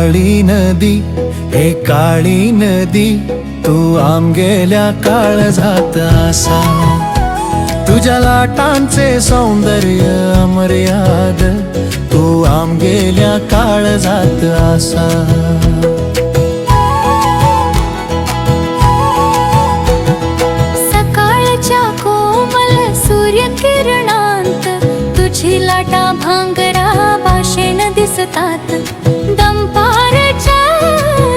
काळी नदी, हे काळी नदी, तू आम गेल्या काळजात असा, तुझ्या लाटांचे सौंदर्य अमर्याद, तू आम गेल्या काळजात असा. सकाळच्या कोमल सूर्यकिरणांत तुझी लाटा भांगरा भाषेण दिसतात. दंपारच्या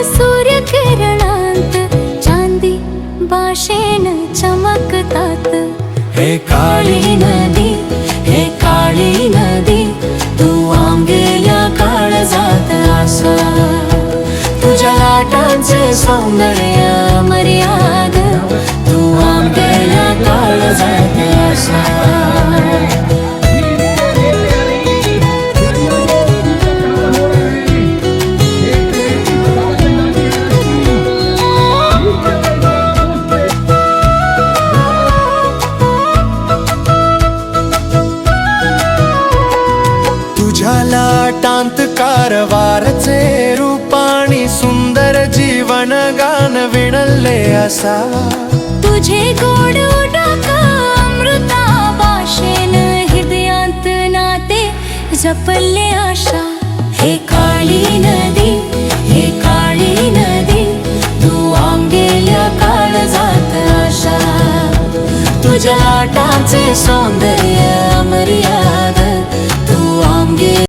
सूर्यकिरणांत चांदी भाषेण चमकतात. हे काळी नदी, हे काळी नदी, तू आम गेल्या काळजात असा, तुझ्या लाटांचे सौंदर्य अमर्याद, तू आम गेल्या काळजात असा. लाटांत कारवारचे रूपाणी सुंदर जीवन गान विणले असा, तुझे गोड उडाका अमृता भाषेन हृदयात नाते जपले आशा. हे काळी नदी, हे काळी नदी, तू आम गेल्या काळजात असा, तुझ्या लाटांचे सौंदर्य